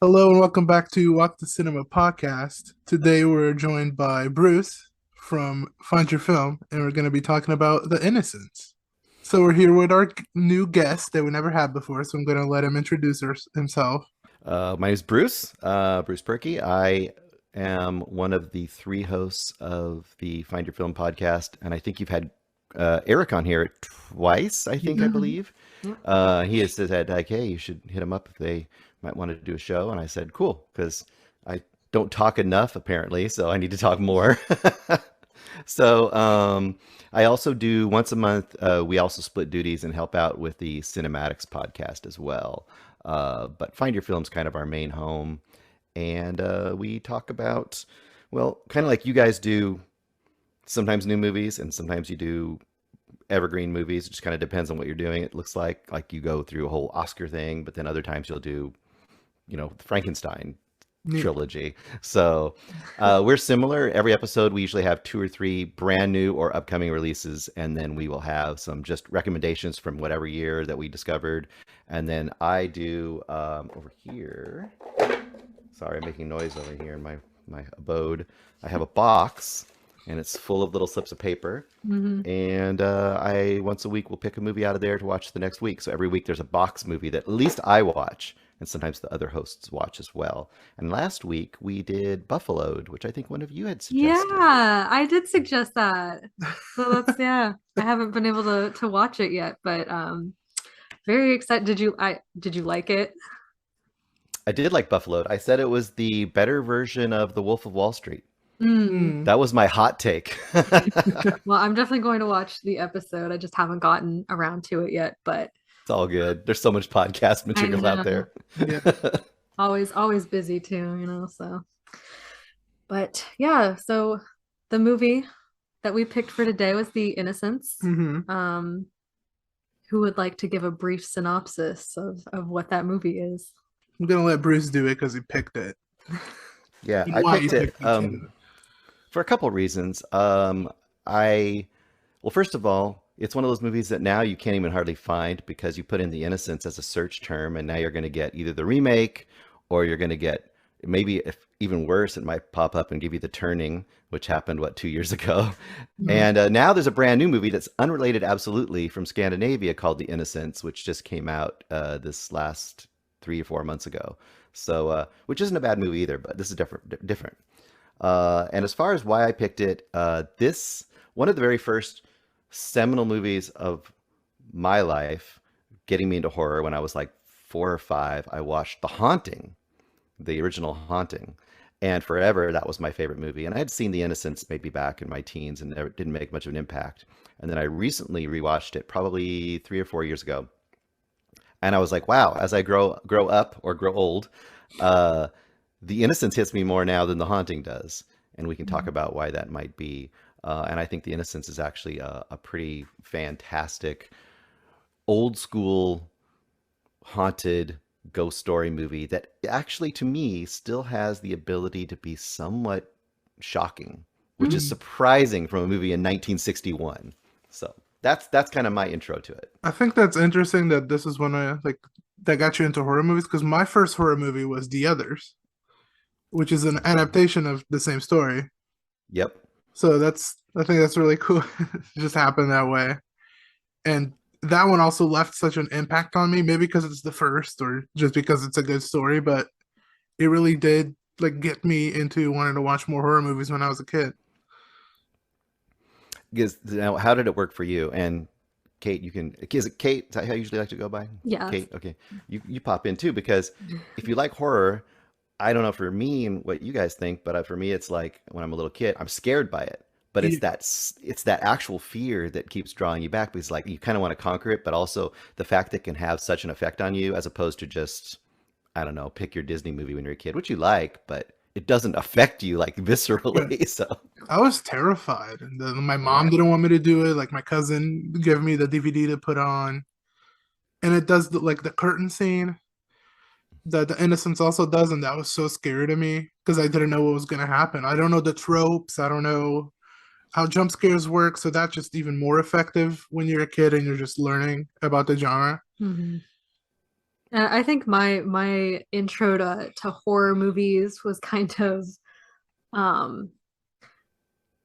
Hello and welcome back to Walk the Cinema podcast. Today we're joined by Bruce from Find Your Film, and we're going to be talking about The Innocents. So we're here with our new guest that we never had before, so I'm going to let him introduce himself. My name is Bruce, Bruce Perky. I am one of the three hosts of the Find Your Film podcast, and I think you've had Eric on here twice, I Mhm. believe. Yep. He has said, like, hey, you should hit him up if they might want to do a show. And I said, cool, because I don't talk enough, apparently, so I need to talk more. So I also do once a month. We also split duties and help out with the Cinematics podcast as well. But Find Your Film's kind of our main home, and we talk about, well, kind of like you guys do. Sometimes new movies, and sometimes you do evergreen movies. It just kind of depends on what you're doing. It looks like you go through a whole Oscar thing, but then other times you'll do, the Frankenstein Yeah. trilogy. So we're similar. Every episode, we usually have two or three brand new or upcoming releases, and then we will have some just recommendations from whatever year that we discovered. And then I do over here. Sorry, I'm making noise over here in my abode. I have a box, and it's full of little slips of paper. Mhm. And I once a week will pick a movie out of there to watch the next week. So every week there's a box movie that at least I watch, and sometimes the other hosts watch as well. And last week we did Buffaloed, which I think one of you had suggested. Yeah, I did suggest that. So that's yeah. I haven't been able to watch it yet, but very excited. Did you like it? I did like Buffaloed. I said it was the better version of The Wolf of Wall Street. Mm. Hmm. That was my hot take. Well, I'm definitely going to watch the episode. I just haven't gotten around to it yet, but It's all good. There's so much podcast I material out know. there. Yeah. Always busy too, so. But yeah, so the movie that we picked for today was The Innocents. Hmm. Um, who would like to give a brief synopsis of what that movie is? I'm going to let Bruce do it because he picked it. Yeah, And I why he picked it picked it, too. for a couple reasons. I Well, first of all, it's one of those movies that now you can't even hardly find because you put in The Innocents as a search term, and now you're going to get either the remake or you're going to get maybe if even worse, it might pop up and give you The Turning, which happened what 2 years ago. Mhm. And now there's a brand new movie that's unrelated absolutely from Scandinavia called The Innocents, which just came out this last 3 or 4 months ago. So, which isn't a bad movie either, but this is different. And as far as why I picked it, this one of the very first seminal movies of my life, getting me into horror when I was like 4 or 5. I watched The Haunting, the original Haunting, and forever that was my favorite movie. And I had seen The Innocents maybe back in my teens and never didn't make much of an impact. And then I recently rewatched it probably 3 or 4 years ago, and I was like, wow, as I grow up or grow old, uh, the Innocence hits me more now than the Haunting does, and we can talk Mhm. about why that might be. And I think the Innocence is actually a pretty fantastic old school haunted ghost story movie that actually to me still has the ability to be somewhat shocking, which is Mhm. Hmm. surprising from a movie in 1961. So that's kind of my intro to it. I think that's interesting that this is one that got you into horror movies because my first horror movie was The Others, which is an adaptation of the same story. Yep. So I think that's really cool. It just happened that way. And that one also left such an impact on me, maybe because it's the first or just because it's a good story, but it really did like get me into wanting to watch more horror movies when I was a kid. Because now, how did it work for you? And Kate, you can. Is it Kate? Is that how you usually like to go by? Yes. Kate. Okay, you pop in too because if you like horror, I don't know for me and what you guys think, but for me, it's like when I'm a little kid, I'm scared by it. But Yeah. it's that actual fear that keeps drawing you back because like you kind of want to conquer it, but also the fact that it can have such an effect on you as opposed to just I don't know, pick your Disney movie when you're a kid, which you like, but it doesn't affect you like Yeah. viscerally. So I was terrified. And then my yeah. mom didn't want me to do it. Like my cousin gave me the DVD to put on. And it does like the curtain scene that the Innocence also does, and that was so scary to me because I didn't know what was gonna happen. I don't know the tropes. I don't know how jump scares work, so that's just even more effective when you're a kid and you're just learning about the genre. Mhm. And I think my intro to horror movies was kind of um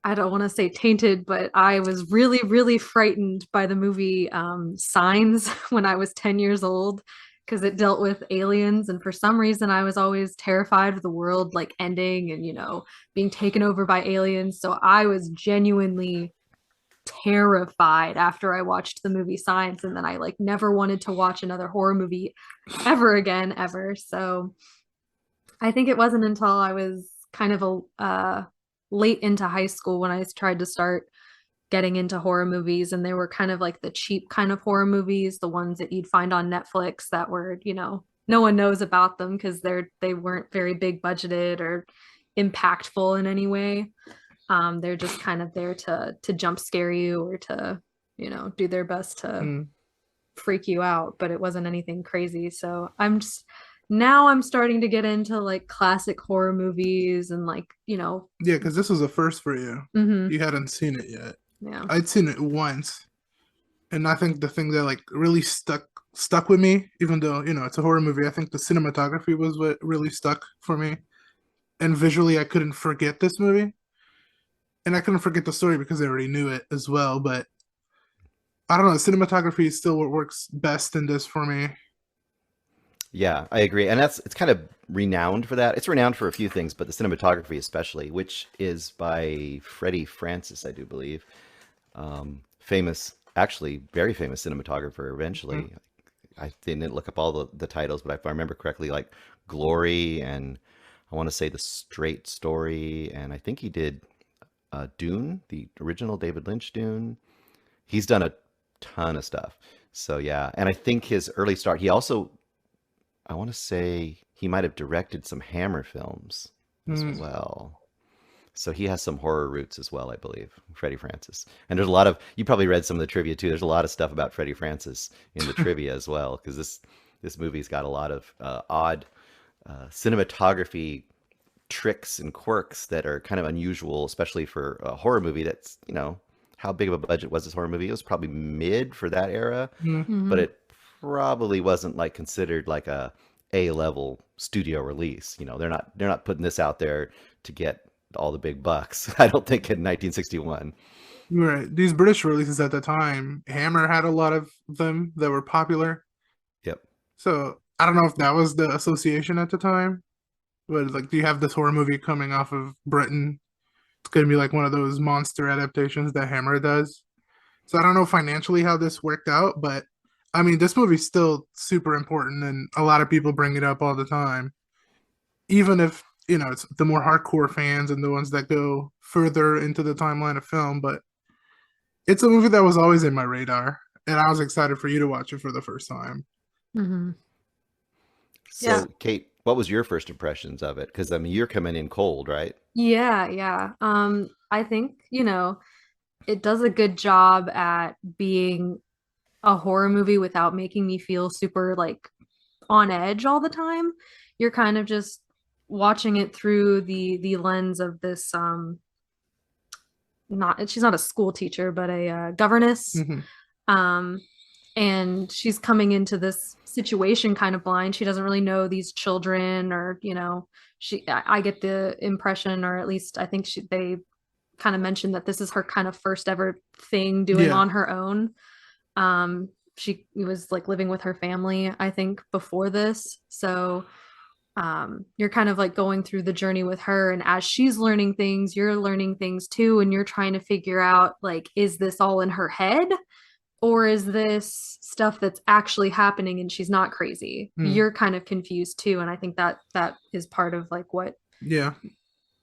I don't want to say tainted, but I was really, really frightened by the movie Signs when I was 10 years old because it dealt with aliens. And for some reason, I was always terrified of the world like ending and, being taken over by aliens. So I was genuinely terrified after I watched the movie Signs. And then I like never wanted to watch another horror movie ever again, ever. So I think it wasn't until I was kind of late into high school when I tried to start getting into horror movies, and they were kind of like the cheap kind of horror movies, the ones that you'd find on Netflix that were, no one knows about them because they weren't very big budgeted or impactful in any way. They're just kind of there to jump scare you or to, do their best to Mm. freak you out, but it wasn't anything crazy. So now I'm starting to get into like classic horror movies and like, Yeah, because this was a first for you. hmm You hadn't seen it yet. yeah. I'd seen it once, and I think the thing that like really stuck with me, even though it's a horror movie, I think the cinematography was what really stuck for me. And visually, I couldn't forget this movie, and I couldn't forget the story because I already knew it as well. But I don't know, cinematography is still what works best in this for me. Yeah, I agree. And it's kind of renowned for that. It's renowned for a few things, but the cinematography especially, which is by Freddie Francis, I do believe. Famous, actually very famous cinematographer eventually. I didn't look up all the titles, but if I remember correctly, like Glory and I want to say The Straight Story, and I think he did Dune, the original David Lynch Dune. He's done a ton of stuff. So yeah, and I think his early start, he also I want to say he might have directed some Hammer films as Mm. well. So he has some horror roots as well, I believe, Freddie Francis. And there's a lot of, you probably read some of the trivia too. There's a lot of stuff about Freddie Francis in the trivia as well, because this movie's got a lot of odd cinematography tricks and quirks that are kind of unusual, especially for a horror movie that's, how big of a budget was this horror movie? It was probably mid for that era, Mm. but hmm it probably wasn't like considered like a level studio release. They're not putting this out there to get all the big bucks. I don't think in 1961. Right. These British releases at the time, Hammer had a lot of them that were popular. Yep. So I don't know if that was the association at the time, but like, do you have this horror movie coming off of Britain? It's gonna be like one of those monster adaptations that Hammer does. So I don't know financially how this worked out, but I mean, this movie's still super important, and a lot of people bring it up all the time. Even if it's the more hardcore fans and the ones that go further into the timeline of film, but it's a movie that was always in my radar, and I was excited for you to watch it for the first time. hmm Yeah. So, Kate, what was your first impressions of it? Because I mean, you're coming in cold, right? Yeah, yeah. I think, it does a good job at being a horror movie without making me feel super like on edge all the time. You're kind of just watching it through the lens of this not she's not a school teacher, but a governess. Hmm. Um, and she's coming into this situation kind of blind. She doesn't really know these children, or I get the impression, or at least I think they kind of mentioned that this is her kind of first ever thing doing Yeah. on her own. She was like living with her family, I think, before this. So you're kind of like going through the journey with her, and as she's learning things, you're learning things too, and you're trying to figure out like, is this all in her head, or is this stuff that's actually happening and she's not crazy? Mm. You're kind of confused too, and I think that is part of like what Yeah.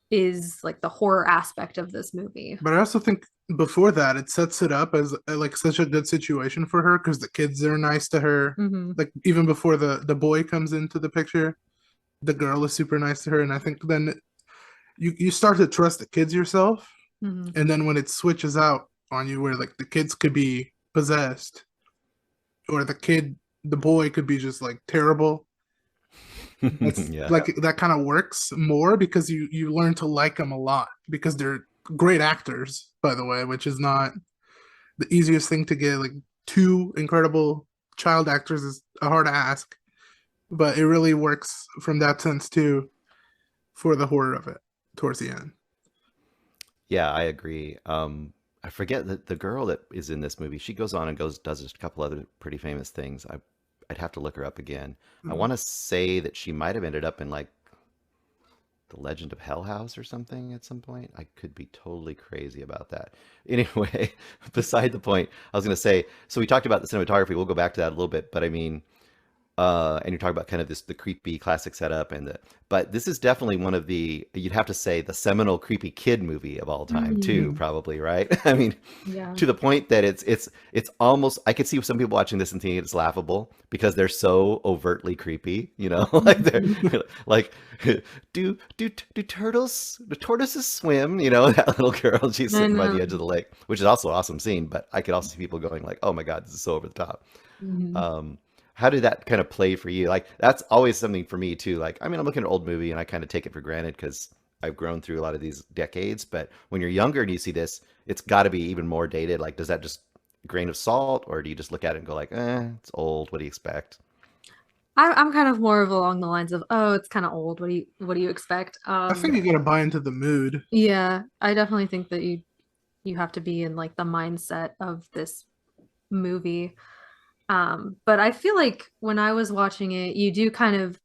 is like the horror aspect of this movie. But I also think before that, it sets it up as like such a good situation for her because the kids are nice to her. hmm Like even before the boy comes into the picture, the girl is super nice to her, and I think then you start to trust the kids yourself. hmm And then when it switches out on you, where like the kids could be possessed, or the boy could be just like terrible. That's Yeah. like that kind of works more because you learn to like them a lot because they're great actors, by the way, which is not the easiest thing to get. Like two incredible child actors is a hard ask. but it really works from that sense too for the horror of it towards the end. Yeah, I agree. I forget that the girl that is in this movie, she goes on and does a couple other pretty famous things. I'd have to look her up again. I Mm. want to say that she might have ended up in like The Legend of Hell House or something at some point. I could be totally crazy about that. Anyway, beside the point, I was going to say, so we talked about the cinematography. We'll go back to that a little bit, but I mean, and you're talking about kind of the creepy classic setup but this is definitely one of the, you'd have to say, the seminal creepy kid movie of all time too, Mhm. probably, right? I mean, Yeah. to the point that it's almost, I could see some people watching this and thinking it's laughable because they're so overtly creepy, like they're Mhm. like, do turtles, do tortoises swim? That little girl, she's I sitting by know. the edge of the lake, which is also an awesome scene, but I could also see people going like, oh my god, this is so over the top. Mhm. um, how did that kind of play for you? Like, that's always something for me too. Like, I mean, I'm looking at an old movie and I kind of take it for granted because I've grown through a lot of these decades. But when you're younger and you see this, it's got to be even more dated. Like, does that just grain of salt, or do you just look at it and go like, it's old. What do you expect? I'm kind of more of along the lines of, oh, it's kind of old. What do you expect? I think you gotta buy into the mood. Yeah, I definitely think that you have to be in like the mindset of this movie. But I feel like when I was watching it, you do kind of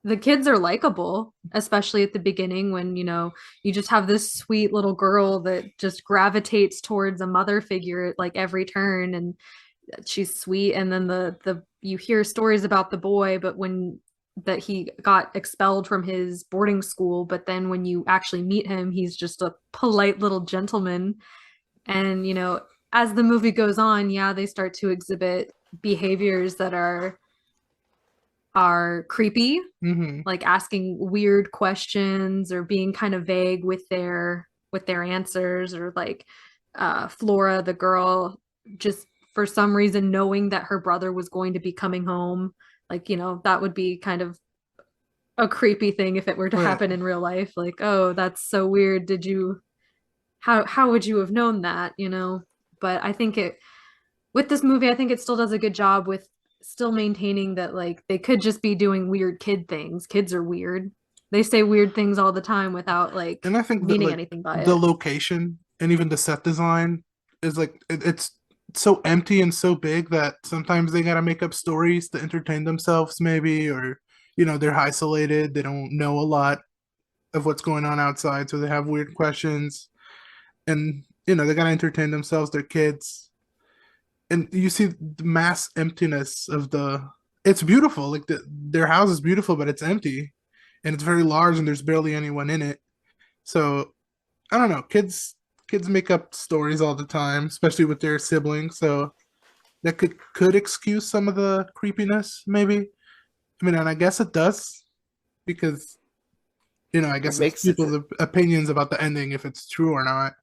the kids are likable, especially at the beginning when, you just have this sweet little girl that just gravitates towards a mother figure at like every turn, and she's sweet. And then the you hear stories about the boy, but when that he got expelled from his boarding school, but then when you actually meet him, he's just a polite little gentleman. And as the movie goes on, yeah, they start to exhibit behaviors that are creepy, Hmm. like asking weird questions or being kind of vague with their answers, or like Flora, the girl, just for some reason knowing that her brother was going to be coming home. Like, that would be kind of a creepy thing if it were to Right. happen in real life. Like, oh, that's so weird. How would you have known that? But I think it with this movie, I think it still does a good job with still maintaining that like they could just be doing weird kid things. Kids are weird. They say weird things all the time without like And I think that meaning like anything by the it. location and even the set design is like it's so empty and so big that sometimes they gotta make up stories to entertain themselves, maybe, or they're isolated. They don't know a lot of what's going on outside, so they have weird questions, and they gotta entertain themselves. They're kids, and you see the mass emptiness of the. It's beautiful, like their house is beautiful, but it's empty, and it's very large, and there's barely anyone in it. So I don't know. Kids make up stories all the time, especially with their siblings. So that could excuse some of the creepiness, maybe. I mean, and I guess it does because I It guess it's makes it, people's opinions about the ending if it's true or not,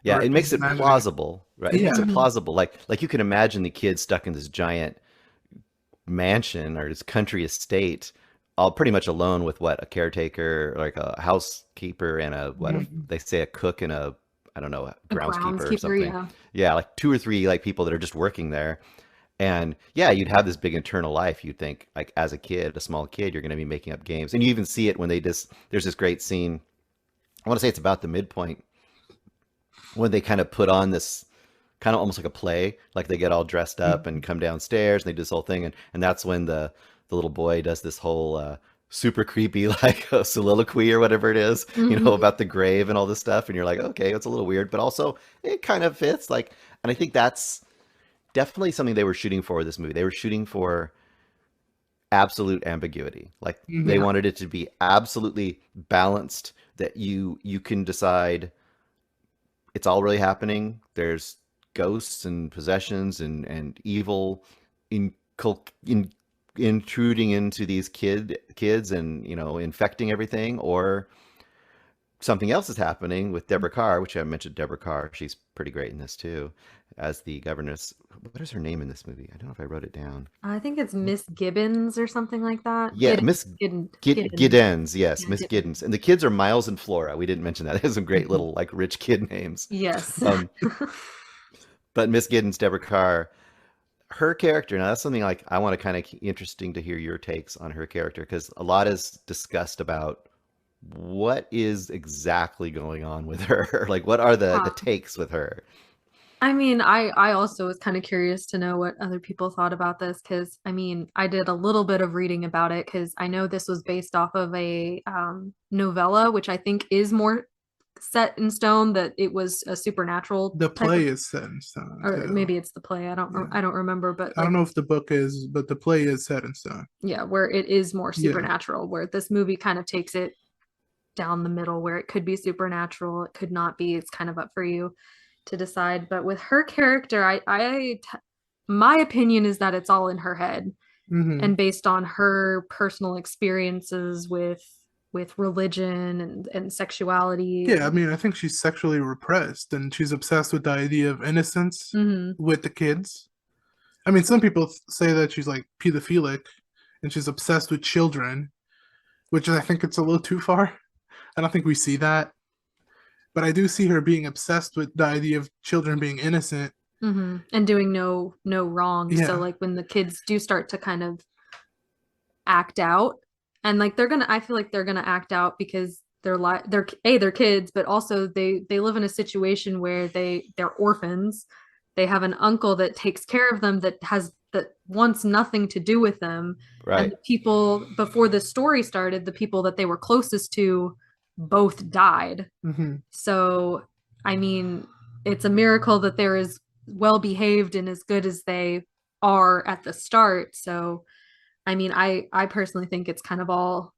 yeah, or it makes kids it imagining. plausible, right? It makes Yeah. it Mhm. plausible. Like you can imagine the kid stuck in this giant mansion or this country estate, all pretty much alone with what, a caretaker, like a housekeeper, and a, what if Mhm. they say, a cook and a, I don't know, a A groundskeeper or groundskeeper, something. yeah. Yeah, like two or three like people that are just working there. And yeah, you'd have this big internal life. You'd think, like, as a kid, a small kid, you're going to be making up games. And you even see it when there's this great scene. I want to say it's about the midpoint when they kind of put on this kind of almost like a play, like they get all dressed up and Mhm. come downstairs and they do this whole thing, and that's when the little boy does this whole super creepy like soliloquy or whatever it is, Hmm. about the grave and all this stuff, and you're like, okay, it's a little weird, but also it kind of fits, like, and I think that's definitely something they were shooting for with this movie. They were shooting for absolute ambiguity. Like, they Yeah. Mhm. wanted it to be absolutely balanced, that you can decide it's all really happening. There's ghosts and possessions and evil in, in intruding into these kids and infecting everything, or something else is happening with Deborah Carr, which I mentioned. Deborah Carr, she's pretty great in this too, as the governess. What is her name in this movie? I don't know if I wrote it down. I think it's Miss Gibbons or something like that. Yeah, Miss Giddens. Giddens. Yes, Yeah, Miss Giddens. Giddens. And the kids are Miles and Flora. We didn't mention that. It has some great Mhm. little like rich kid names. Yes. Um, but Miss Giddens, Deborah Carr, her character, now that's something like I want to kind of interesting to hear your takes on her character because a lot is discussed about what is exactly going on with her. Like, what are the Yeah. takes with her? I mean, I also was kind of curious to know what other people thought about this because I mean, I did a little bit of reading about it because I know this was based off of a novella, which I think is more set in stone that it was a supernatural The type of, play is set in stone or too. maybe it's the play. Yeah. I don't remember, but I don't like know if the book is, but the play is set in stone. yeah, where it is more Yeah. supernatural, where this movie kind of takes it down the middle, where it could be supernatural, it could not be. It's kind of up for you to decide. But with her character, my opinion is that it's all in her head Hmm. and based on her personal experiences with religion and sexuality Yeah, I and mean, I think she's sexually repressed and she's obsessed with the idea of innocence mm-hmm, with the kids. I mean, some people say that she's like pedophilic and she's obsessed with children, which I think it's a little too far. I don't think we see that, but I do see her being obsessed with the idea of children being innocent. mm-hmm, and doing no wrong. So Yeah. like when the kids do start to kind of act out and like they're gonna I feel like they're gonna act out because they're kids, but also they live in a situation where they're orphans. They have an uncle that takes care of them that wants nothing to do with them, and Right. the people before the story started, the people that they were closest to both died. Hmm. So I mean, it's a miracle that they're as well behaved and as good as they are at the start. So I mean, I personally think it's kind of all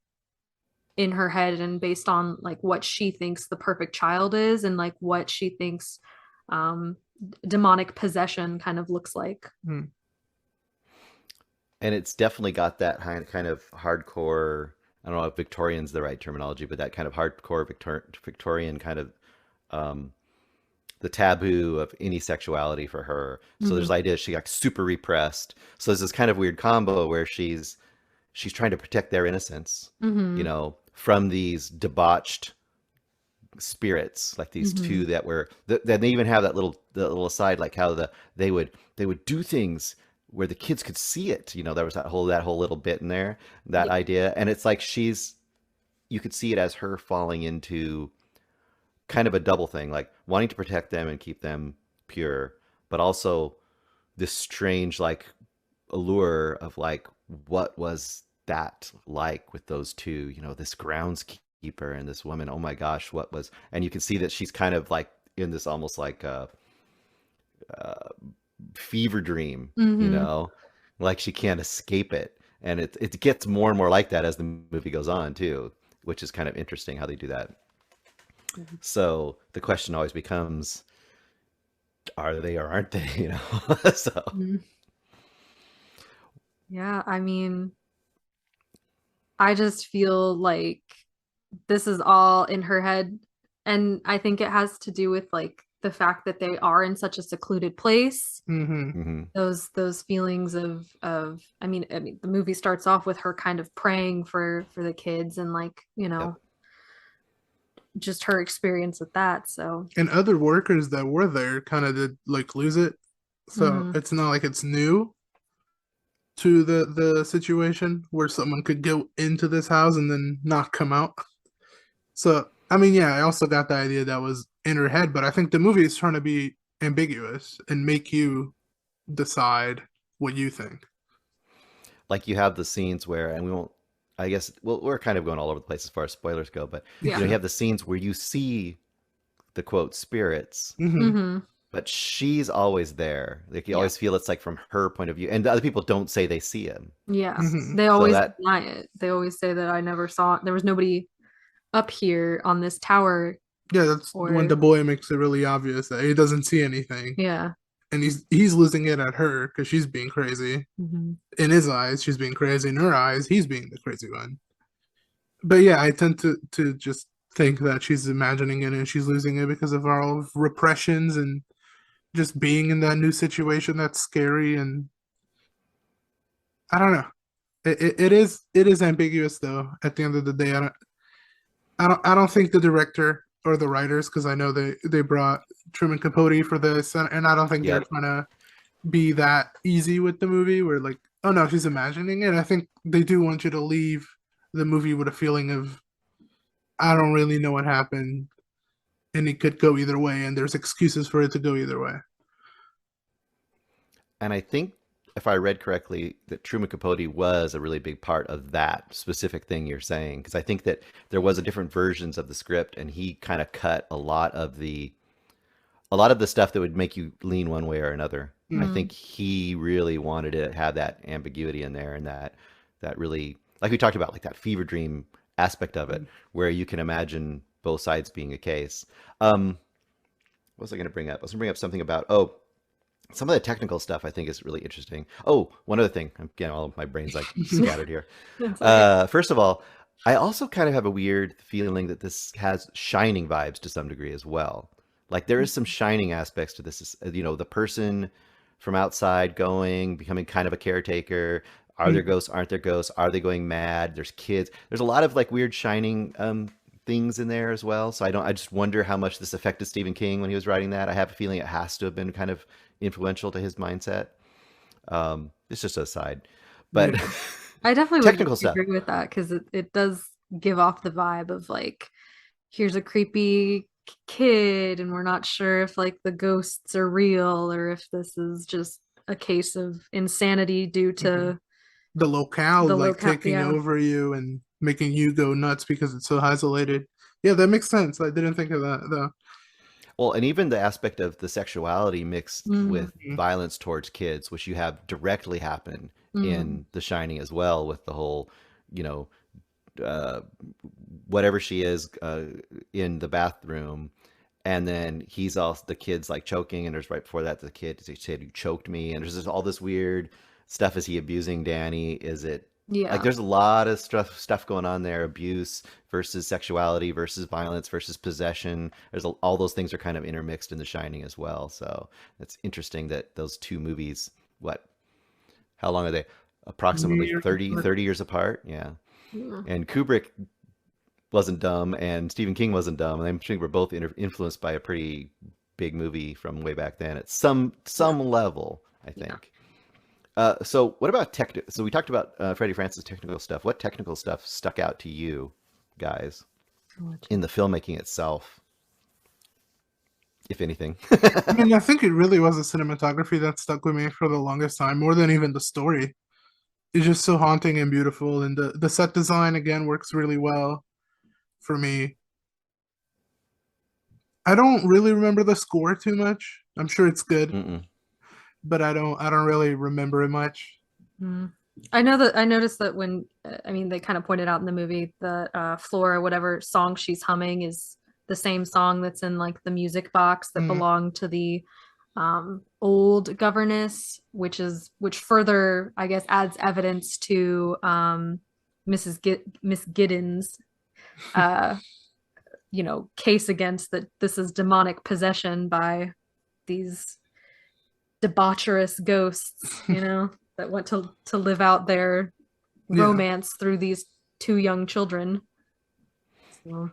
in her head and based on like what she thinks the perfect child is and like what she thinks um demonic possession kind of looks like. And it's definitely got that kind of hardcore. I don't know if Victorian's the right terminology, but that kind of hardcore Victorian kind of um, the taboo of any sexuality for her. So there's Mm-hmm. the idea she got super repressed. So there's this kind of weird combo where she's trying to protect their innocence, Mm-hmm. from these debauched spirits, like these Mm-hmm. two that were. Then they even have the little aside, like how they would do things where the kids could see it. There was that whole little bit in there, that Yeah. idea, and it's like you could see it as her falling into kind of a double thing, like wanting to protect them and keep them pure, but also this strange like allure of like what was that like with those two, this groundskeeper and this woman. Oh my gosh, what was? And you can see that she's kind of like in this almost like a fever dream, Mm-hmm. like she can't escape it. And it gets more and more like that as the movie goes on too, which is kind of interesting how they do that. So the question always becomes, are they or aren't they? So Mm-hmm. Yeah, I mean, I just feel like this is all in her head. And I think it has to do with like the fact that they are in such a secluded place. Hmm. hmm Those feelings of I mean the movie starts off with her kind of praying for the kids and like, yep. just her experience with that. So And other workers that were there kind of did like lose it. So mhm. it's not like it's new to the situation where someone could go into this house and then not come out. So I mean, yeah, I also got the idea that was in her head, but I think the movie is trying to be ambiguous and make you decide what you think. Like you have the scenes where, and we won't, I guess, well, we're kind of going all over the place as far as spoilers go, but Yeah. you Yeah. have the scenes where you see the quote spirits, Hmm. Hmm. but she's always there. Like you Yeah. always feel it's like from her point of view, and the other people don't say they see him. Yeah. Hmm. They So always that, deny it. They always say that I never saw it. There was nobody up here on this tower Yeah, that's when or the boy makes it really obvious that he doesn't see anything, yeah. and he's losing it at her because she's being crazy. Hmm. In his eyes, she's being crazy. In her eyes, he's being the crazy one. But yeah, I tend to just think that she's imagining it and she's losing it because of all of repressions and just being in that new situation that's scary. And I don't know. It is ambiguous though. At the end of the day, I don't think the director or the writers, because I know they brought Truman Capote for this, and I don't think they're yep, trying to be that easy with the movie where like, oh no, she's imagining it. I think they do want you to leave the movie with a feeling of I don't really know what happened and it could go either way and there's excuses for it to go either way. And I think if I read correctly, that Truman Capote was a really big part of that specific thing you're saying. Because I think that there was a different versions of the script, and he kind of cut a lot of the stuff that would make you lean one way or another. I Mm. Mm. think he really wanted to have that ambiguity in there, and that really, like we talked about, like that fever dream aspect of it, where you can imagine both sides being a case. What was I going to bring up? I was going to bring up something about some of the technical stuff. I think is really interesting. Oh, one other thing. I'm getting all of my brains like scattered here. That's okay. First of all, I also kind of have a weird feeling that this has Shining vibes to some degree as well. Like there is some Shining aspects to this. The person from outside becoming kind of a caretaker. Are there Mm. ghosts? Aren't there ghosts? Are they going mad? There's kids. There's a lot of like weird Shining things in there as well. So I don't. I just wonder how much this affected Stephen King when he was writing that. I have a feeling it has to have been kind of influential to his mindset. It's just a side, but Yeah. I definitely would technical stuff. agree with that because it does give off the vibe of like, here's a creepy kid, and we're not sure if like the ghosts are real or if this is just a case of insanity due Mhm. to The locale the like locale. taking Yeah. over you and making you go nuts because it's so isolated. Yeah, that makes sense. I didn't think of that though. Well, and even the aspect of the sexuality mixed Mm, with Mm. violence towards kids, which you have directly happen mm, in The Shining as well, with the whole, you know, uh, whatever she is in the bathroom, and then the kid's like choking, and there's right before that the kid he said, "You choked me," and there's just all this weird stuff. Is he abusing Danny? Is it like yeah. there's a lot of stuff going on there? Abuse versus sexuality versus violence versus possession. All those things are kind of intermixed in The Shining as well. So it's interesting that those two movies, what, how long are they? Approximately Years 30, apart. 30 years apart. Yeah. Yeah. And Kubrick wasn't dumb, and Stephen King wasn't dumb, and I'm sure we're both influenced by a pretty big movie from way back then at Yeah. some level, I Yeah. think. So what about tech? So we talked about Freddie Francis technical stuff. What technical stuff stuck out to you guys in the filmmaking itself, if anything? I mean, I think it really was the cinematography that stuck with me for the longest time, more than even the story. It's just so haunting and beautiful, and the set design again works really well for me. I don't really remember the score too much. I'm sure it's good, Mm-mm. but I don't really remember it much. Mm. I know that I noticed that when I mean they kind of pointed out in the movie that Flora, whatever song she's humming, is the same song that's in like the music box that Mm. belonged to the old governess, which further, I guess, adds evidence to Miss Giddens uh case against that this is demonic possession by these debaucherous ghosts, that want to live out their Yeah. romance through these two young children. So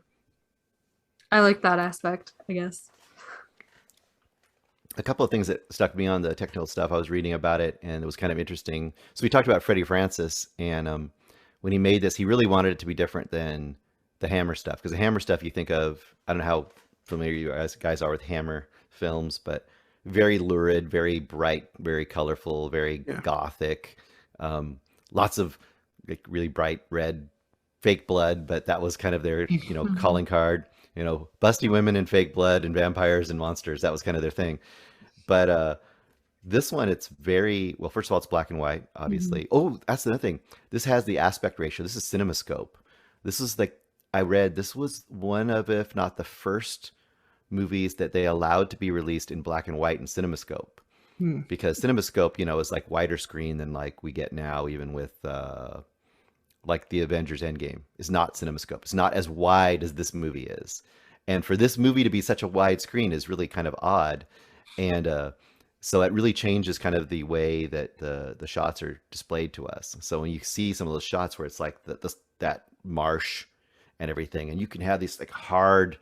I like that aspect, I guess. A couple of things that stuck me on the technical stuff. I was reading about it, and it was kind of interesting. So we talked about Freddie Francis, and when he made this, he really wanted it to be different than the Hammer stuff. Because the Hammer stuff, you think of, I don't know how familiar you guys are with Hammer films, but very lurid, very bright, very colorful, very Yeah. gothic. Um, Lots of like really bright red fake blood, but that was kind of their, Mhm. calling card. Busty women and fake blood and vampires and monsters. That was kind of their thing. But this one, it's very well. First of all, it's black and white, Mhm. obviously. Oh, that's another thing. This has the aspect ratio. This is CinemaScope. This is like I read. This was one of, if not the first, movies that they allowed to be released in black and white in CinemaScope Hmm. because CinemaScope, is like wider screen than like we get now, even with like the Avengers Endgame is not CinemaScope. It's not as wide as this movie is. And for this movie to be such a wide screen is really kind of odd. And so it really changes kind of the way that the shots are displayed to us. So when you see some of those shots where it's like that marsh and everything, and you can have these like hard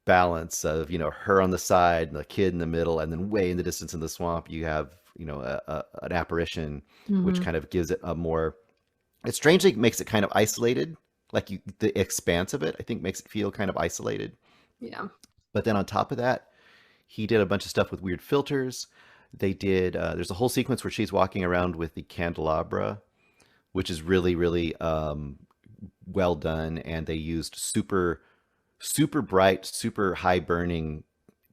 balance of, her on the side and the kid in the middle, and then way in the distance in the swamp you have, an apparition, which Hmm. kind of gives it a more, it strangely makes it kind of isolated, like the expanse of it, I think, makes it feel kind of isolated. Yeah. But then on top of that, he did a bunch of stuff with weird filters. They did, there's a whole sequence where she's walking around with the candelabra, which is really, really well done. And they used super bright, super high burning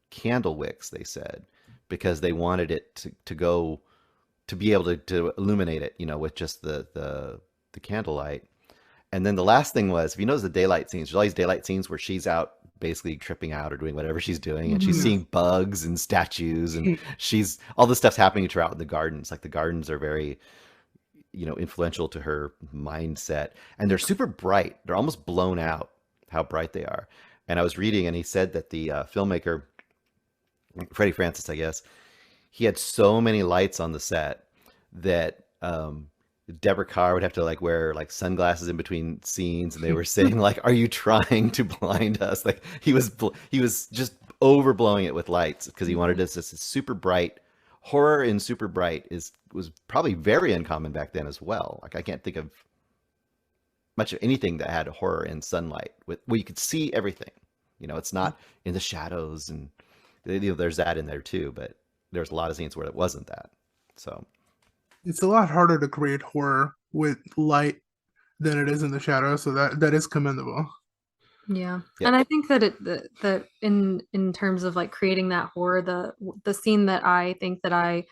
candle wicks, they said, because they wanted it to go, to be able to illuminate it, with just the candlelight. And then the last thing was, if you notice the daylight scenes, there's all these daylight scenes where she's out basically tripping out or doing whatever she's doing, and she's Hmm. Yeah. seeing bugs and statues, and she's all this stuff's happening to her out in the gardens. Like the gardens are very, influential to her mindset, and they're super bright. They're almost blown out how bright they are. And I was reading, and he said that the filmmaker, Freddie Francis, I guess, he had so many lights on the set that Deborah Carr would have to like wear like sunglasses in between scenes, and they were saying like, "Are you trying to blind us?" Like he was just overblowing it with lights because he wanted this super bright horror. In super bright is was probably very uncommon back then as well. Like I can't think of much of anything that had horror in sunlight with where you could see everything. It's not in the shadows, and there's that in there too, but there's a lot of scenes where it wasn't that. So It's a lot harder to create horror with light than it is in the shadow, so that is commendable. Yeah. yeah, And I think that that in terms of like creating that horror, the scene that I think that I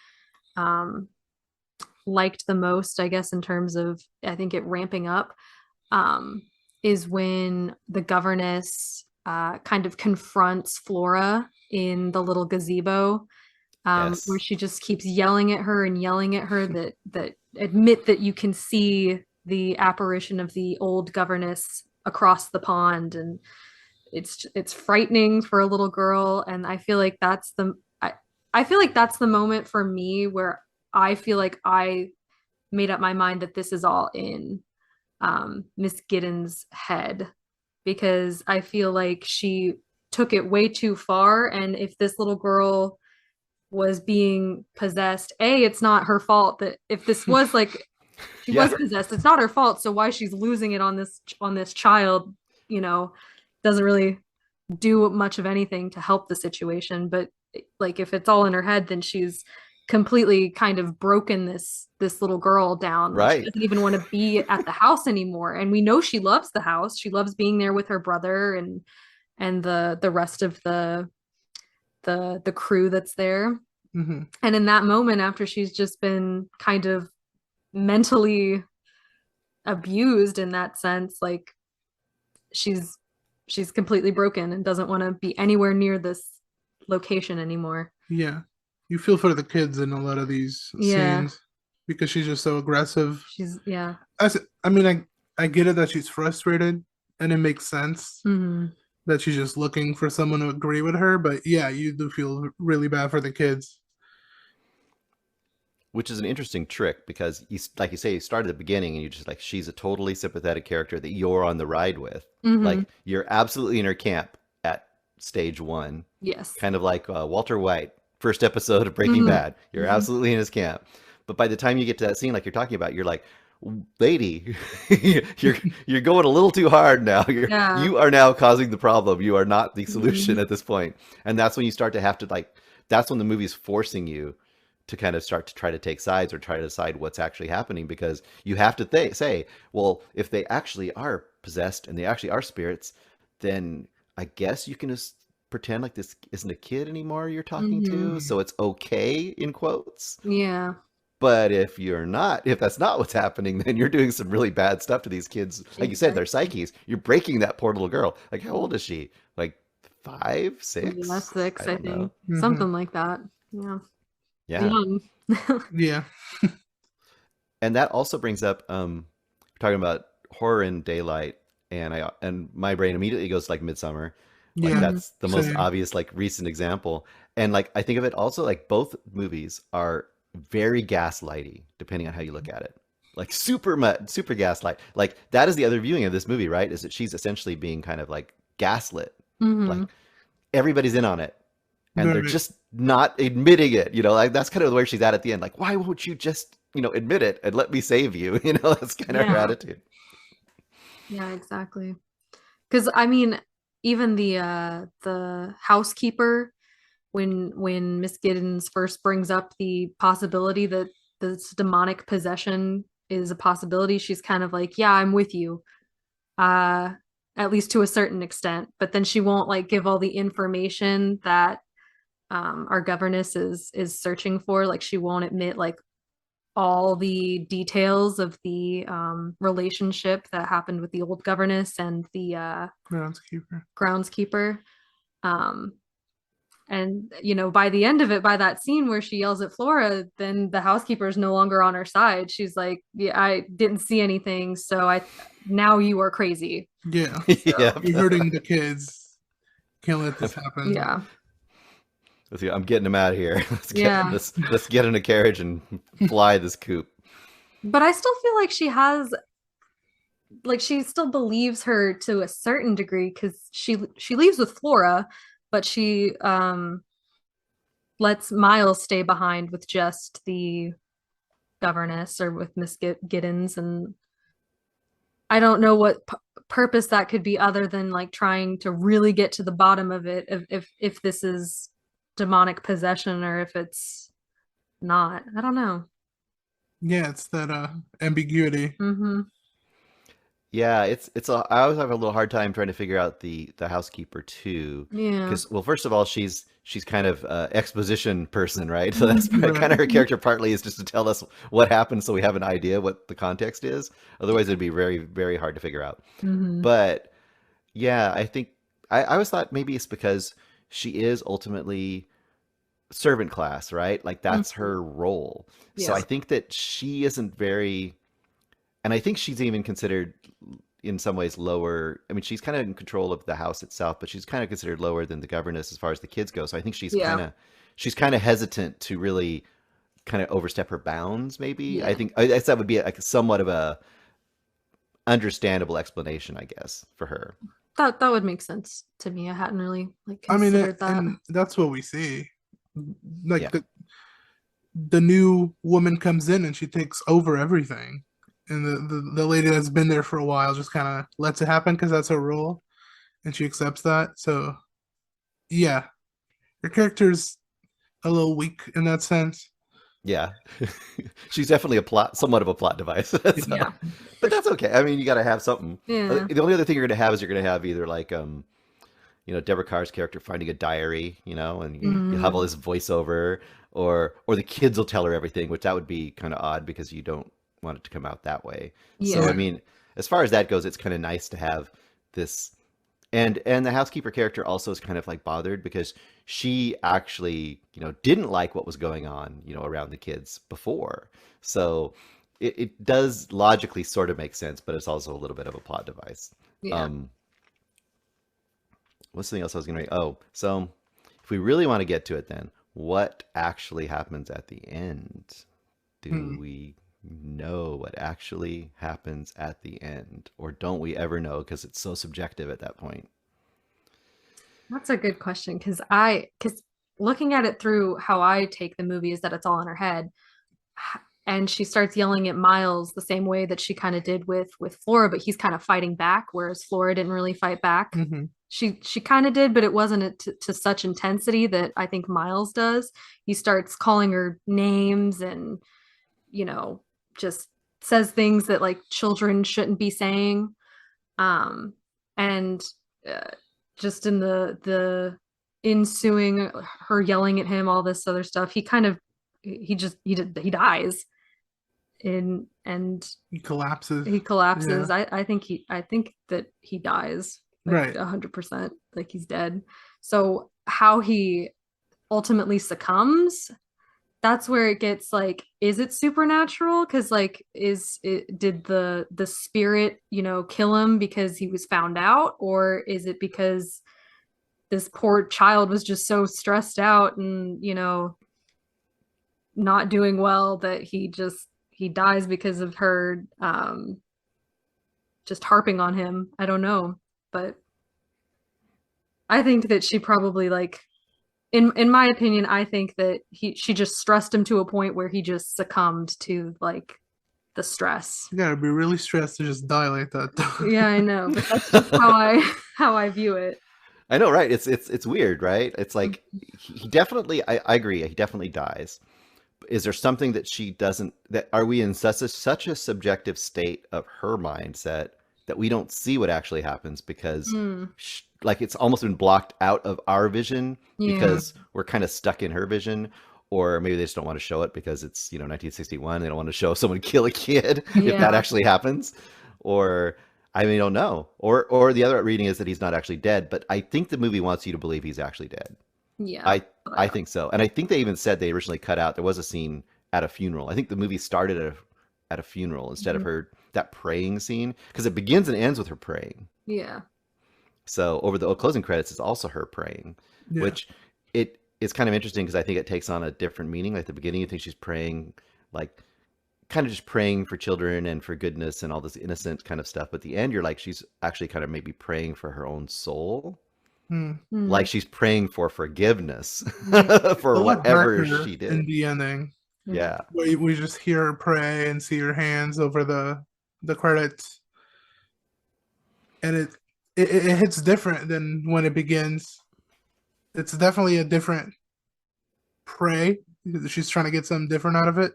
um liked the most, I guess, in terms of I think it ramping up, um, is when the governess kind of confronts Flora in the little gazebo, where yes, she just keeps yelling at her and yelling at her that admit that you can see the apparition of the old governess across the pond, and it's frightening for a little girl. And I feel like I feel like that's the moment for me where I feel like I made up my mind that this is all in Miss Giddens' head, because I feel like she took it way too far. And if this little girl was being possessed, it's not her fault. That if this was like she yeah, was possessed, it's not her fault. So why she's losing it on this child, you know, doesn't really do much of anything to help the situation. But like if it's all in her head, then she's completely kind of broken this little girl down. Like she right. doesn't even want to be at the house anymore. And we know she loves the house. She loves being there with her brother and the rest of the crew that's there. Hmm. And in that moment, after she's just been kind of mentally abused in that sense, like she's she's completely broken and doesn't want to be anywhere near this location anymore. Yeah, you feel for the kids in a lot of these Yeah, scenes because she's just so aggressive. yeah. I mean, I get it that she's frustrated, and it makes sense Hmm. that she's just looking for someone to agree with her. But yeah, you do feel really bad for the kids. Which is an interesting trick because like you say, you start at the beginning and you just like, she's a totally sympathetic character that you're on the ride with. Hmm. Like you're absolutely in her camp at stage one, Yes. kind of like Walter White, first episode of Breaking Hmm. Bad. You're Hmm. absolutely in his camp. But by the time you get to that scene, like you're talking about, you're like, lady, you're you're going a little too hard now. Yeah. You are now causing the problem. You are not the solution Hmm. at this point. And that's when you start to have to like, that's when the movie's forcing you to kind of start to try to take sides or try to decide what's actually happening, because you have to say, well, if they actually are possessed and they actually are spirits, then I guess you can just pretend like this isn't a kid anymore you're talking Hmm. to, so it's okay in quotes. Yeah, But if you're not, if that's not what's happening, then you're doing some really bad stuff to these kids. Like you said, their exactly. psyches. You're breaking that poor little girl. Like, how old is she? Like five, Yeah, six? I six, I don't know. think. Hmm. Something like that. Yeah. Yeah. Young. Yeah. And that also brings up talking about horror in daylight, and my brain immediately goes to like Midsummer. Like Yeah. Hmm. that's the most Same. obvious like recent example. And like I think of it also like both movies are very gaslighty depending on how you look at it. Like super gaslight. Like that is the other viewing of this movie, right? Is that she's essentially being kind of like gaslit. Like Hmm. everybody's in on it, and they're Right. just not admitting it. Like that's kind of where she's at the end. Like, why won't you just admit it and let me save you? That's kind of her Yeah. attitude. Yeah, exactly. Because I mean, even the housekeeper, when Miss Giddens first brings up the possibility that this demonic possession is a possibility, she's kind of like, "Yeah, I'm with you." Uh, at least to a certain extent, but then she won't like give all the information that our governess is searching for. Like she won't admit like all the details of the relationship that happened with the old governess and the Groundskeeper. groundskeeper. Um, and by the end of it, by that scene where she yells at Flora, then the housekeeper is no longer on her side. She's like, "Yeah, I didn't see anything, so I now you are crazy." Yeah. So Yep. You're hurting the kids. Can't let this happen. yeah, I'm getting them out of here. Let's get yeah. let's get in a carriage and fly this coop. But I still feel like she still believes her to a certain degree because she leaves with Flora, but she lets Miles stay behind with just the governess or with Miss Giddens, and I don't know what purpose that could be other than like trying to really get to the bottom of it, if this is demonic possession or if it's not. I don't know. Yeah, it's that ambiguity. Mm-hmm. Yeah, I always have a little hard time trying to figure out the housekeeper too, Yeah. because well, first of all, she's kind of exposition person, right? So that's Right. kind of her character. Partly is just to tell us what happened, so we have an idea what the context is. Otherwise, it'd be very very hard to figure out. Mm-hmm. But yeah, I think I always thought maybe it's because she is ultimately servant class, right? Like that's Mm-hmm. her role. So Yeah. I think that she isn't very, and I think she's even considered in some ways lower. I mean, she's kind of in control of the house itself, but she's kind of considered lower than the governess as far as the kids go. So I think Yeah. she's kind of hesitant to really kind of overstep her bounds. Maybe Yeah. I guess that would be like somewhat of a understandable explanation, I guess, for her. That would make sense to me. I hadn't really like I mean, considered that. and that's what we see. Like Yeah, the new woman comes in and she takes over everything, and the lady that's been there for a while just kind of lets it happen because that's her role, and she accepts that. So yeah, her character's a little weak in that sense. yeah. She's definitely somewhat of a plot device. Yeah, So, for but sure. that's okay. I mean, you got to have something. Yeah. The only other thing you're going to have is you're going to have either like Deborah Carr's character finding a diary, and you have all Mm, this voiceover, or the kids will tell her everything, which that would be kind of odd because you don't want it to come out that way. So I yeah. Right. mean, as far as that goes, it's kind of nice to have this, and the housekeeper character also is kind of like bothered because she actually didn't like what was going on around the kids before. So it does logically sort of make sense, but it's also a little bit of a plot device. Yeah. Um, what's something else I was going to make? Oh, so if we really want to get to it, then what actually happens at the end? Do Hmm. we know what actually happens at the end, or don't we ever know because it's so subjective at that point? That's a good question because looking at it through how I take the movie is that it's all in her head. And she starts yelling at Miles the same way that she kind of did with Flora, but he's kind of fighting back, whereas Flora didn't really fight back. Hmm. She kind of did, but it wasn't to such intensity that I think Miles does. He starts calling her names and you know just says things that like children shouldn't be saying. And uh, just in the ensuing her yelling at him, all this other stuff, he kind of he dies and He collapses. he Yeah. collapses. I think that he dies like Right. 100%, like he's dead. So how he ultimately succumbs, that's where it gets like, is it supernatural? Because like, did the spirit kill him because he was found out, or is it because this poor child was just so stressed out and not doing well that he dies because of her just harping on him. I don't know, but I think that she probably like in my opinion, I think that she just stressed him to a point where he just succumbed to like the stress. You gotta be really stressed to just die like that, though. Yeah, I know, but that's just how I how I view it. I know, right? It's weird, right? It's like Mhm. he definitely. I agree. He definitely dies. Is there something that she doesn't? That are we in such a subjective state of her mindset that we don't see what actually happens because, Mm, like, it's almost been blocked out of our vision yeah. because we're kind of stuck in her vision, or maybe they just don't want to show it because it's 1961. They don't want to show someone kill a kid if that Yeah. actually happens, or I mean, don't know. Or the other reading is that he's not actually dead, but I think the movie wants you to believe he's actually dead. Yeah. I I think so, and I think they even said they originally cut out. There was a scene at a funeral. I think the movie started at a funeral instead of Mhm. her that praying scene because it begins and ends with her praying. Yeah. So over the closing credits is also her praying, Yeah. which it is kind of interesting because I think it takes on a different meaning. Like at the beginning, you think she's praying like kind of just praying for children and for goodness and all this innocent kind of stuff. But at the end, you're like she's actually kind of maybe praying for her own soul, Hmm. Mm, like she's praying for forgiveness yeah. for A lot whatever darker she in did. the ending. Yeah. Yeah. We just hear her pray and see her hands over the credits, and it hits different than when it begins. It's definitely a different pray because she's trying to get something different out of it.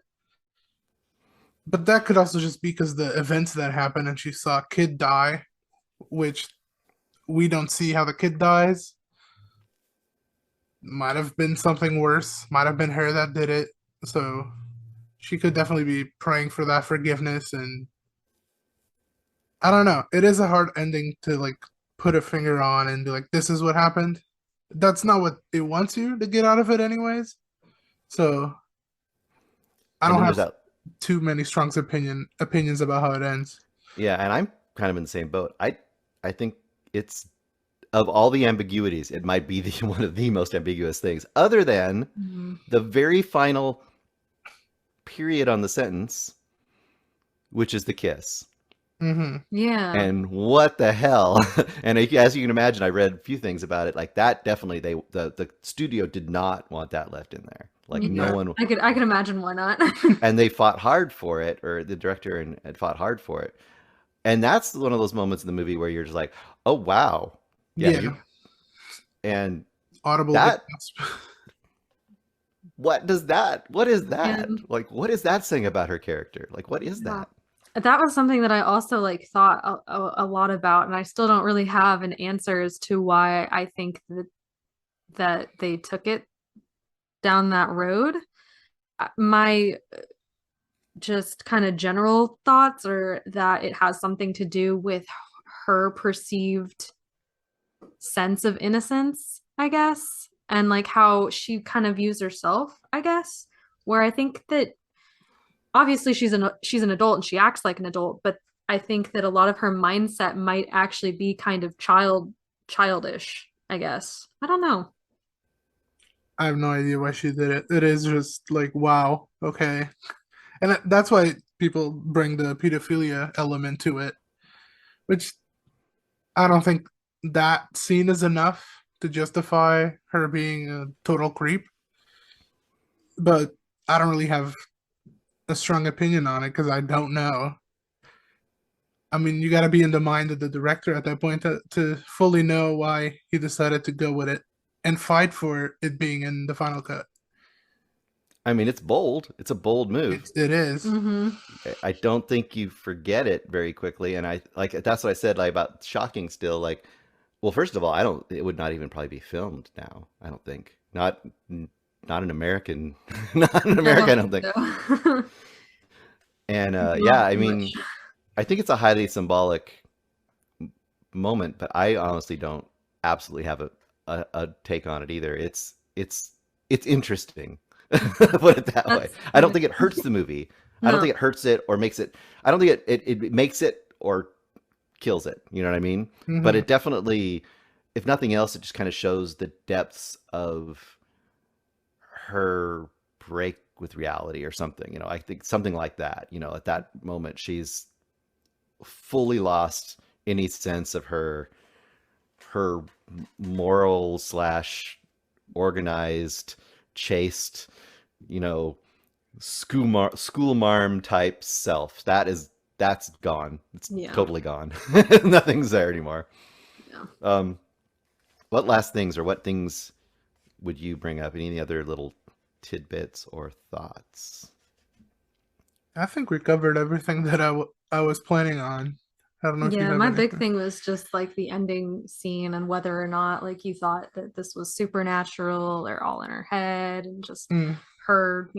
But that could also just be because the events that happen and she saw a kid die, which we don't see how the kid dies. Might have been something worse. Might have been her that did it. So she could definitely be praying for that forgiveness. And I don't know. It is a hard ending to like put a finger on and be like, this is what happened. That's not what it wants you to get out of it, anyways. So I And don't then there's have that. too many strong opinions about how it ends. Yeah, and I'm kind of in the same boat. I think it's of all the ambiguities, it might be the one of the most ambiguous things, other than Mm, the very final period on the sentence, which is the kiss. Hmm. yeah. And what the hell? And as you can imagine, I read a few things about it. Like that, definitely, the studio did not want that left in there. Like no Yeah. one, I could imagine why not. and they fought hard for it, or the director and had fought hard for it. And that's one of those moments in the movie where you're just like, oh wow, yeah, you Yeah, and audible that gasp. what is that? And Like what is that saying about her character? Like what is yeah. that? That was something that I also like thought a lot about, and I still don't really have an answer as to why I think that they took it down that road. My just kind of general thoughts are that it has something to do with her perceived sense of innocence, I guess, and like how she kind of views herself, I guess, where I think that obviously she's an adult and she acts like an adult, but I think that a lot of her mindset might actually be kind of childish, I guess. I don't know. I have no idea why she did it. It is just like, wow, okay. And that's why people bring the pedophilia element to it, which I don't think that scene is enough to justify her being a total creep. But I don't really have a strong opinion on it because I don't know. I mean, you got to be in the mind of the director at that point to fully know why he decided to go with it and fight for it being in the final cut. I mean, it's bold. It's a bold move. It is. Mm-hmm. I don't think you forget it very quickly, and I like that's what I said like about shocking. Still, like, well, first of all, I don't. It would not even probably be filmed now. I don't think not an American, not in I America. don't I don't think think. so. And Not yeah, I too mean, much. I think it's a highly symbolic moment, but I honestly don't absolutely have a take on it either. It's interesting. Put it that way. That's I don't yeah. think it hurts the movie. I don't No. think it hurts it or makes it. I don't think it makes it or kills it. You know what I mean? But Hmm. it definitely, if nothing else, it just kind of shows the depths of her break with reality or something. I think something like that. At that moment, she's fully lost any sense of her moral slash organized, chaste, you know, school marm type self. That's gone. It's Yeah. totally gone. Nothing's there anymore. Yeah. What last things or what things would you bring up? Any other little tidbits or thoughts? I think we covered everything that I was planning on. I don't know if you Yeah, have my big anything. thing was just like the ending scene and whether or not like you thought that this was supernatural or all in her head and just Mm, her,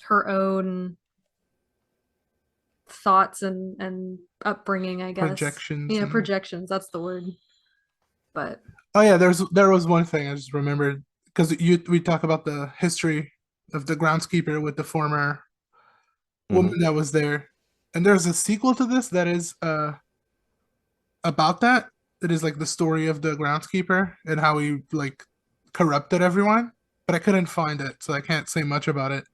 her own thoughts and upbringing, I guess. projections Yeah, and projections, that's the word. But oh yeah, there was one thing I just remembered because you we talk about the history of the groundskeeper with the former Hmm. woman that was there, and there's a sequel to this that is about that. It is like the story of the groundskeeper and how he like corrupted everyone, but I couldn't find it, so I can't say much about it.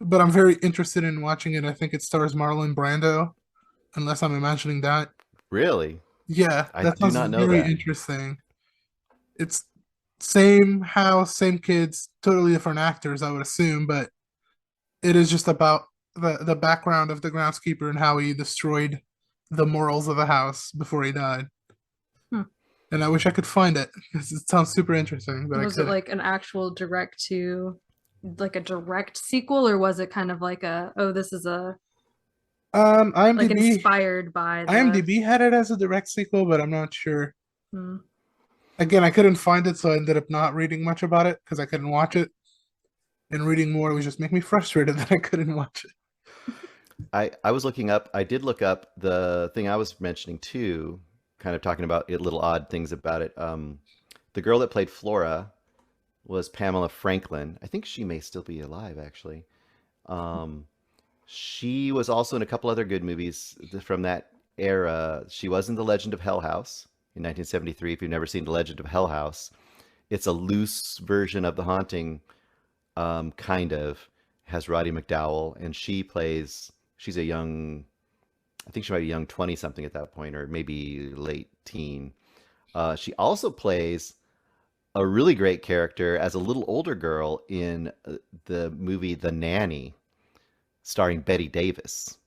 But I'm very interested in watching it. I think it stars Marlon Brando, unless I'm imagining that. Really? Yeah, I that do sounds not know very that. interesting. It's same house, same kids, totally different actors, I would assume, but it is just about the background of the groundskeeper and how he destroyed the morals of the house before he died. hmm. And I wish I could find it because it sounds super interesting, but I Was it couldn't. like an actual like a direct sequel, or was it kind of like oh, this is a like IMDb inspired by the IMDb had it as a direct sequel, but I'm not sure. hmm. Again, I couldn't find it, so I ended up not reading much about it because I couldn't watch it. And reading more would just make me frustrated that I couldn't watch it. I was looking up, I did look up the thing I was mentioning too, kind of talking about it, little odd things about it. The girl that played Flora was Pamela Franklin. I think she may still be alive, actually. Um, she was also in a couple other good movies from that era. She was in The Legend of Hell House in 1973. If you've never seen The Legend of Hell House, it's a loose version of The Haunting, kind of. Has Roddy McDowall, and she's a young, I think she might be young 20 something at that point, or maybe late teen. She also plays a really great character as a little older girl in the movie The Nanny, starring Betty Davis.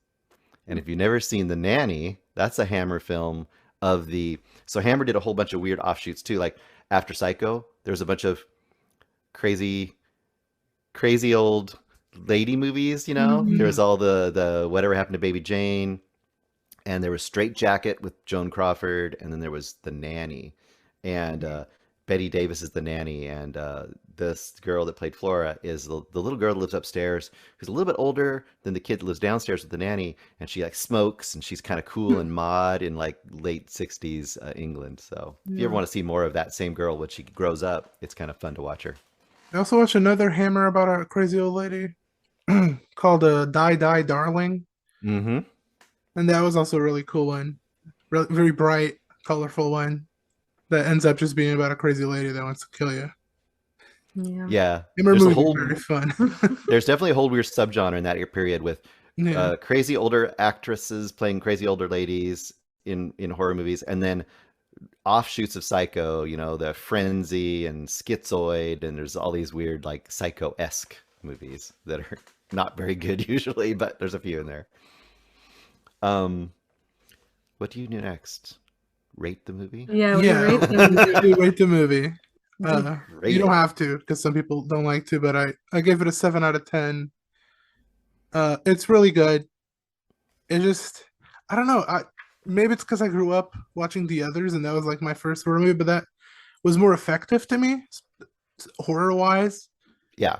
And if you've never seen The Nanny, that's a Hammer film of the. So Hammer did a whole bunch of weird offshoots too. Like after Psycho, there's a bunch of crazy, crazy old lady movies. There Mhm. was all the Whatever Happened to Baby Jane, and there was Straight Jacket with Joan Crawford, and then there was The Nanny, and Betty Davis is the nanny, and this girl that played Flora is the little girl that lives upstairs, who's a little bit older than the kid that lives downstairs with the nanny, and she like smokes, and she's kind of cool and mod in like late '60s England. So if you ever Yeah. want to see more of that same girl when she grows up, it's kind of fun to watch her. I also watched another Hammer about a crazy old lady called Die Die Darling, Mm-hmm. and that was also a really cool one, very bright, colorful one that ends up just being about a crazy lady that wants to kill you. Yeah. Yeah, Hammer there's a movies are very whole fun. there's definitely a whole weird subgenre in that period with Yeah. crazy older actresses playing crazy older ladies in horror movies, and then offshoots of Psycho, the Frenzy and Schizoid, and there's all these weird like Psycho-esque movies that are not very good usually, but there's a few in there. Um, what do you do next? Rate the movie? Yeah, we Yeah, rate the we movie. usually rate the movie. You Rate don't it. have to because some people don't like to, but I gave it a 7 out of 10. It's really good. It just I don't know. Maybe it's because I grew up watching the others and that was like my first horror movie, but that was more effective to me horror wise. Yeah.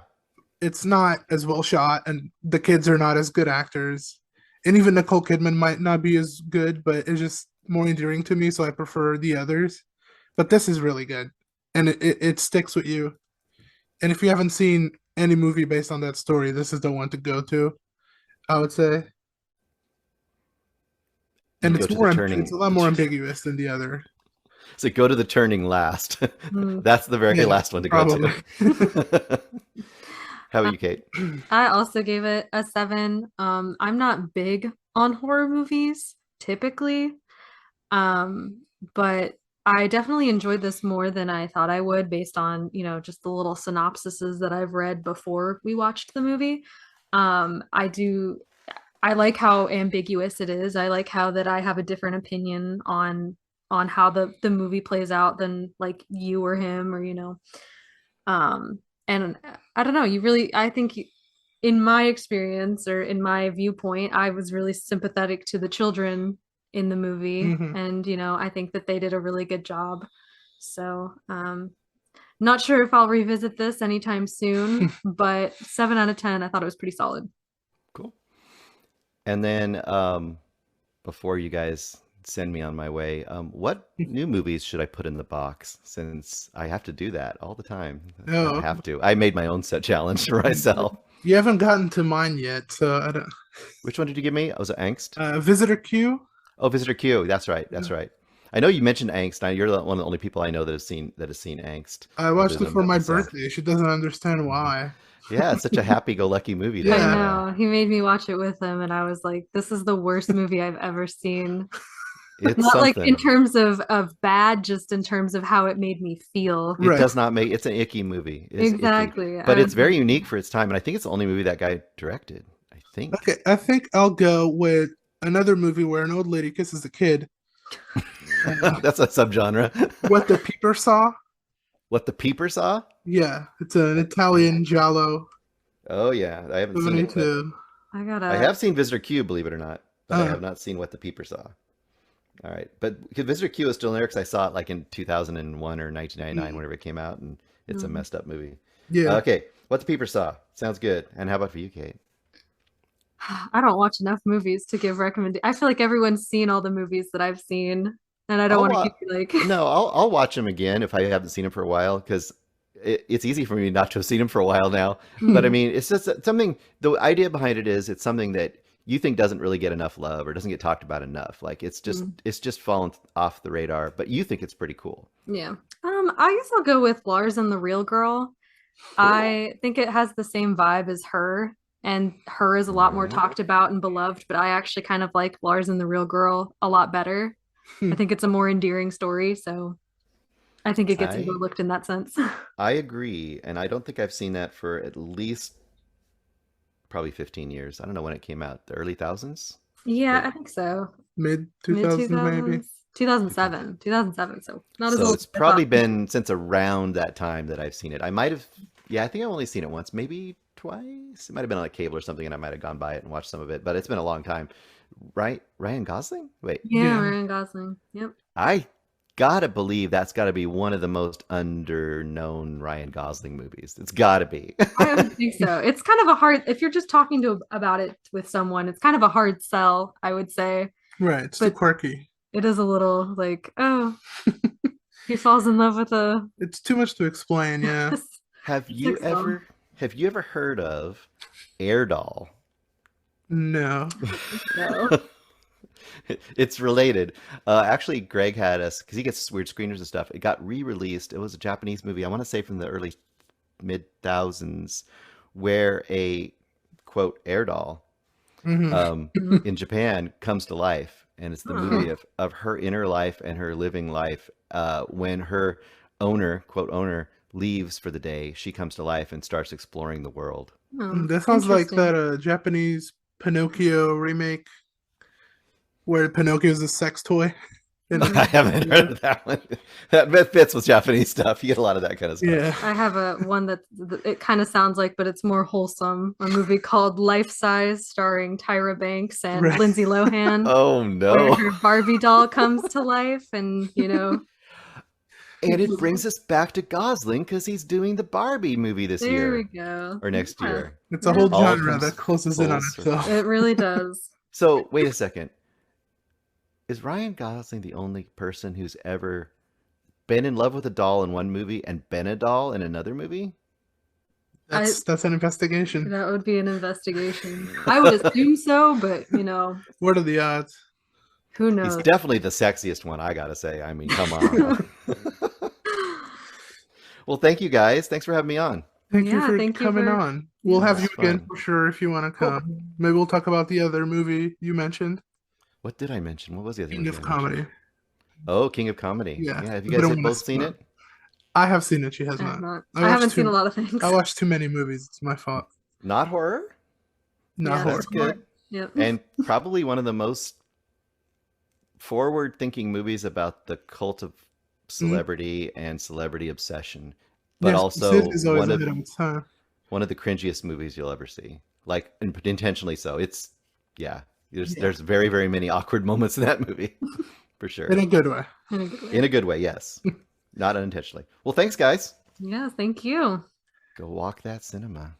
It's not as well shot, and the kids are not as good actors, and even Nicole Kidman might not be as good, but it's just more endearing to me, so I prefer the others. But this is really good, and it sticks with you. And if you haven't seen any movie based on that story, this is the one to go to, I would say. You And go to the it's a lot the more ambiguous than the other. so go to the turning last. Mm. That's the very Yeah, last one to go probably. to. How about I you, Kate? I also gave it a 7. I'm not big on horror movies typically. Um, but I definitely enjoyed this more than I thought I would based on, just the little synopsises that I've read before we watched the movie. I like how ambiguous it is. I like how that I have a different opinion on how the movie plays out than like you or him or and I don't know, I think in my experience or in my viewpoint, I was really sympathetic to the children in the movie. Hmm. And, I think that they did a really good job. So, not sure if I'll revisit this anytime soon, but 7 out of 10, I thought it was pretty solid. Cool. And then before you guys send me on my way, what new movies should I put in the box since I have to do that all the time? I don't Oh, have to. I made my own set challenge for myself. you haven't gotten to mine yet, so I don't. Which one did you give me? Was it Angst? Visitor Q. Oh, Visitor Q. That's right. That's Yeah. right. I know you mentioned Angst. Now you're one of the only people I know that has seen Angst, I other watched it than for my myself. birthday. She doesn't understand why. Yeah, it's such a happy-go-lucky movie I though. Yeah, know. He made me watch it with him, and I was like, this is the worst movie I've ever seen. It's Not like in something. terms of bad, just in terms of how it made me feel. It right. does not make it's an icky movie. It's icky. Exactly. But I was it's like, very unique for its time, and I think it's the only movie that guy directed. I think. Okay, I think I'll go with another movie where an old lady kisses a kid. That's a subgenre. What the Peeper Saw. What the Peeper Saw? Yeah, it's an Italian giallo. Oh yeah, I haven't seen it, but 72. I I gotta. have seen Visitor Q, believe it or not, but I Uh, have not seen What the Peeper Saw. All right, but Visitor Q is still there because I saw it like in 2001 or 1999, mm, whenever it came out, and it's a Mm. messed up movie. yeah. Okay, What the Peeper Saw sounds good. And how about for you, Kate? I don't watch enough movies to give recommend. I feel like everyone's seen all the movies that I've seen, and I don't I'll want to watch. give you like. No, I'll watch them again if I haven't seen them for a while because it's easy for me not to have seen them for a while now. But I Mm. mean, it's just something. The idea behind it is it's something that you think doesn't really get enough love or doesn't get talked about enough. Like Mm. it's just fallen off the radar. But you think it's pretty cool. Yeah. I guess I'll go with Lars and the Real Girl. Cool. I think it has the same vibe as Her, and Her is a All lot more right. talked about and beloved, but I actually kind of like Lars and the Real Girl a lot better. I think it's a more endearing story, so I think it gets I overlooked in that sense. I agree, and I don't think I've seen that for at least probably 15 years. I don't know when it came out. The early thousands. Yeah, But I think so. Mid Mid 2000s, maybe. 2000s, 2007, so not as so old it's as I thought. probably been since around that time that I've seen it. I might have, yeah, I think I've only seen it once, maybe twice. It might have been on a cable or something, and I might have gone by it and watched some of it, but it's been a long time. Right? Ryan Gosling? Wait, Yeah, Yeah. Ryan Gosling. Yep. I gotta believe that's gotta be one of the most under-known Ryan Gosling movies. It's gotta be. I would think so. It's kind of a hard, if you're just talking to about it with someone, it's kind of a hard sell, I would say. Right, it's too But quirky. it is a little like, oh, he falls in love with a It's too much to explain, yeah. Have you six doll. ever have you ever heard of Air Doll? No. No. It's related. Actually, Greg had us because he gets weird screeners and stuff. It got re-released. It was a Japanese movie. I want to say from the early mid thousands, where a quote air doll Hmm. Mhm. in Japan comes to life, and it's the Huh. movie of her inner life and her living life. When her owner, quote owner, leaves for the day, she comes to life and starts exploring the world. Oh, That sounds like interesting. that Japanese Pinocchio remake where Pinocchio is a sex toy. And Mm. I haven't heard of that one. That fits with Japanese stuff. You get a lot of that kind of stuff. yeah. I have a one that it kind of sounds like, but it's more wholesome. A movie called Life Size, starring Tyra Banks and Right. Lindsay Lohan, Oh where no. her Barbie doll comes to life, and And it it's brings us back to Gosling because he's doing the Barbie movie this there we year go. or next Yeah, year. It's a yeah, whole All genre that comes closes in full on circle. itself. it really does. So, wait a second. Is Ryan Gosling the only person who's ever been in love with a doll in one movie and been a doll in another movie? I That's an investigation. That would be an investigation. I would assume so, but What are the odds? who He's knows? definitely the sexiest one, I gotta say. I mean, come on. Well, thank you guys. Thanks for having me on. Thank you Yeah, for thank you coming for on. We'll yeah. That have was you again fun. for sure if you want to Cool. come. Maybe we'll talk about the other movie you mentioned, What did I mention? What was the other King movie of I mentioned? Comedy. Oh, King of Comedy. Yeah, Yeah, have you we guys don't had want to both seen spoil. it? I have seen it. She has I have not. not. I I watched haven't seen a too. lot of things. I watched too many movies. It's my fault. Not horror? Not Yeah, no horror. That's support. good. Yep. And probably one of the most forward-thinking movies about the cult of Mm. celebrity and celebrity obsession, but Yes, Sid also is always ahead of its time. one of the cringiest movies you'll ever see. Like intentionally so. It's yeah. Yeah, There's very very many awkward moments in that movie for sure. in a good way. In a good way. In a good way, yes. Not unintentionally. Well, thanks guys. Yeah, thank you. Go walk that cinema.